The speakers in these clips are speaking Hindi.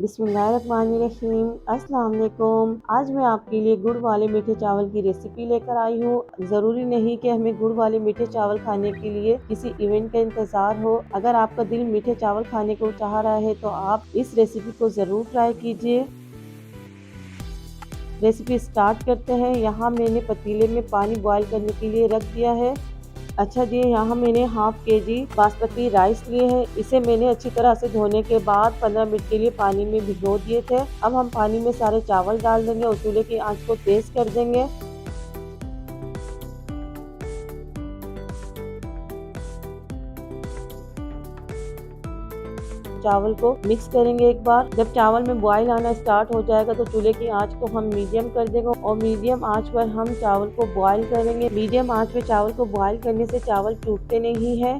बिस्मिल्लाहिर्रहमानिर्रहीम। अस्सलाम वालेकुम। आज मैं आपके लिए गुड़ वाले मीठे चावल की रेसिपी लेकर आई हूँ। ज़रूरी नहीं कि हमें गुड़ वाले मीठे चावल खाने के लिए किसी इवेंट का इंतज़ार हो। अगर आपका दिल मीठे चावल खाने को चाह रहा है तो आप इस रेसिपी को ज़रूर ट्राई कीजिए। रेसिपी स्टार्ट करते हैं। यहाँ मैंने पतीले में पानी बॉयल करने के लिए रख दिया है। अच्छा जी, यहाँ मैंने हाफ केजी बासमती राइस लिए हैं। इसे मैंने अच्छी तरह से धोने के बाद 15 मिनट के लिए पानी में भिगो दिए थे। अब हम पानी में सारे चावल डाल देंगे और चूल्हे की आंच को तेज कर देंगे। चावल को मिक्स करेंगे एक बार। जब चावल में बॉयल आना स्टार्ट हो जाएगा तो चूल्हे की आंच को हम मीडियम कर देंगे और मीडियम आंच पर हम चावल को बॉयल करेंगे। मीडियम आंच पे चावल को बॉयल करने से चावल टूटते नहीं है।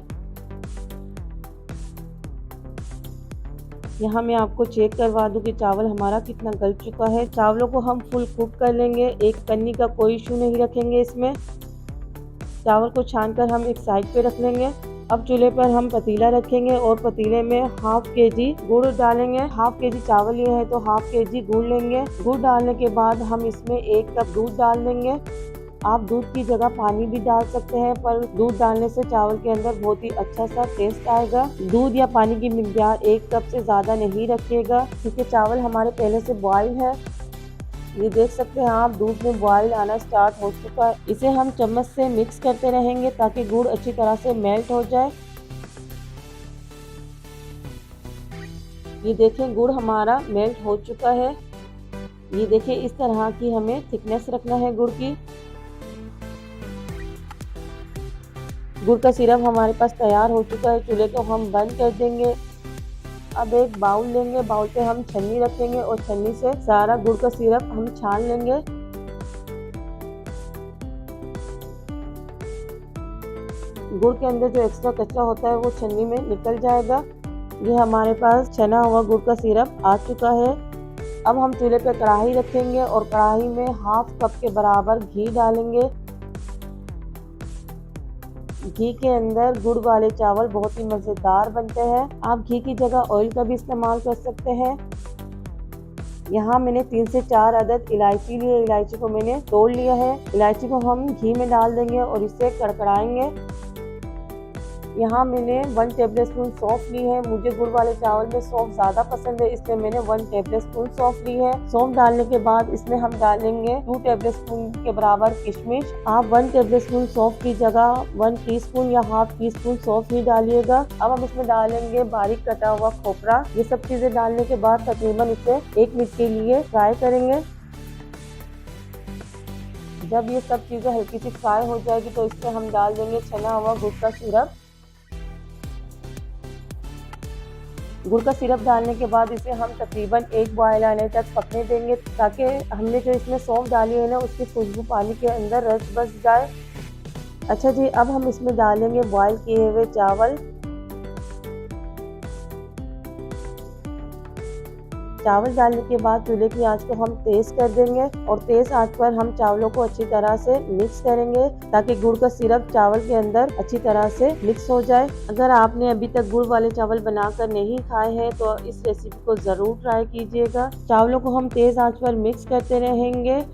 यहाँ मैं आपको चेक करवा दूं कि चावल हमारा कितना गल चुका है। चावलों को हम फुल कुक कर लेंगे, एक कन्नी का कोई इशू नहीं रखेंगे इसमें। चावल को छानकर हम एक साइड पे रख लेंगे। अब चूल्हे पर हम पतीला रखेंगे और पतीले में हाफ केजी गुड़ डालेंगे। हाफ केजी चावल लिए है तो हाफ केजी गुड़ लेंगे। गुड़ डालने के बाद हम इसमें 1 कप दूध डाल देंगे। आप दूध की जगह पानी भी डाल सकते हैं, पर दूध डालने से चावल के अंदर बहुत ही अच्छा सा टेस्ट आएगा। दूध या पानी की मिकदार 1 कप से ज़्यादा नहीं रखिएगा क्योंकि चावल हमारे पहले से बॉयल है। ये देख सकते हैं आप, दूध में बॉयल आना स्टार्ट हो चुका है। इसे हम चम्मच से मिक्स करते रहेंगे ताकि गुड़ अच्छी तरह से मेल्ट हो जाए। ये देखें, गुड़ हमारा मेल्ट हो चुका है। ये देखिए, इस तरह की हमें थिकनेस रखना है गुड़ की। गुड़ का सिरप हमारे पास तैयार हो चुका है। चूल्हे को हम बंद कर देंगे। अब एक बाउल लेंगे, बाउल पे हम छन्नी रखेंगे और छन्नी से सारा गुड़ का सिरप हम छान लेंगे। गुड़ के अंदर जो एक्स्ट्रा कचरा होता है वो छन्नी में निकल जाएगा। ये हमारे पास छना हुआ गुड़ का सिरप आ चुका है। अब हम चूल्हे पे कढ़ाई रखेंगे और कढ़ाई में हाफ कप के बराबर घी डालेंगे। घी के अंदर गुड़ वाले चावल बहुत ही मज़ेदार बनते हैं। आप घी की जगह ऑयल का भी इस्तेमाल कर सकते हैं। यहाँ मैंने 3 से 4 अदद इलायची लिए। इलायची को मैंने तोड़ लिया है। इलायची को हम घी में डाल देंगे और इसे कड़कड़ाएंगे। यहाँ मैंने 1 टेबलस्पून सौंफ ली है। मुझे गुड़ वाले चावल में सौंफ ज़्यादा पसंद है, इसलिए मैंने 1 टेबलस्पून सौंफ ली है। सौंफ डालने के बाद इसमें हम डालेंगे 2 टेबलस्पून के बराबर किशमिश। आप 1 टेबलस्पून सौंफ की जगह 1 टीस्पून या हाफ टी स्पून सौंफ ही डालिएगा। अब हम इसमें डालेंगे बारीक कटा हुआ खोपरा। ये सब चीज़ें डालने के बाद तकरीबन इसे 1 मिनट के लिए फ्राई करेंगे। जब ये सब चीज़ें हल्की सी फ्राई हो जाएगी तो इसमें हम डाल देंगे छना हुआ गुड़ का सिरप। गुड़ का सिरप डालने के बाद इसे हम तकरीबन 1 बॉयल आने तक पकने देंगे ताकि हमने जो इसमें सौंफ डाली है ना, उसकी खुशबू पानी के अंदर रस बस जाए। अच्छा जी, अब हम इसमें डालेंगे बॉयल किए हुए चावल। चावल डालने के बाद चूल्हे की आंच को हम तेज कर देंगे और तेज आंच पर हम चावलों को अच्छी तरह से मिक्स करेंगे ताकि गुड़ का सिरप चावल के अंदर अच्छी तरह से मिक्स हो जाए। अगर आपने अभी तक गुड़ वाले चावल बनाकर नहीं खाए हैं तो इस रेसिपी को ज़रूर ट्राई कीजिएगा। चावलों को हम तेज आंच पर मिक्स करते रहेंगे।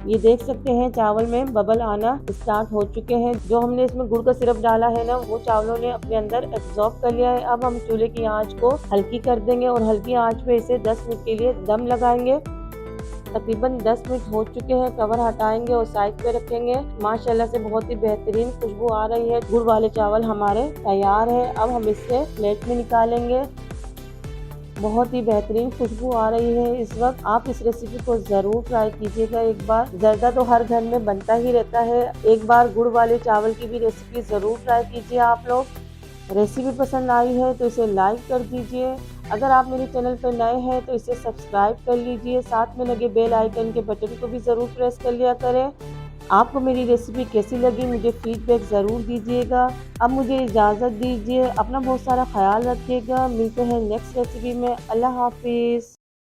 ये देख सकते हैं चावल में बबल आना स्टार्ट हो चुके हैं। जो हमने इसमें गुड़ का सिरप डाला है ना, वो चावलों ने अपने अंदर एब्जॉर्ब कर लिया है। अब हम चूल्हे की आंच को हल्की कर देंगे और हल्की आंच पे इसे 10 मिनट के लिए दम लगाएंगे। तकरीबन 10 मिनट हो चुके हैं। कवर हटाएंगे और साइड पे रखेंगे। माशाल्लाह से बहुत ही बेहतरीन खुशबू आ रही है। गुड़ वाले चावल हमारे तैयार है। अब हम इसे प्लेट में निकालेंगे। बहुत ही बेहतरीन खुशबू आ रही है इस वक्त। आप इस रेसिपी को ज़रूर ट्राई कीजिएगा एक बार। जर्दा तो हर घर में बनता ही रहता है, एक बार गुड़ वाले चावल की भी रेसिपी ज़रूर ट्राई कीजिए आप लोग। रेसिपी पसंद आई है तो इसे लाइक कर दीजिए। अगर आप मेरे चैनल पर नए हैं तो इसे सब्सक्राइब कर लीजिए। साथ में लगे बेल आइकन के बटन को भी ज़रूर प्रेस कर लिया करें। आपको मेरी रेसिपी कैसी लगी मुझे फीडबैक ज़रूर दीजिएगा। अब मुझे इजाज़त दीजिए। अपना बहुत सारा ख्याल रखिएगा। मिलते हैं नेक्स्ट रेसिपी में। अल्लाह हाफिज़।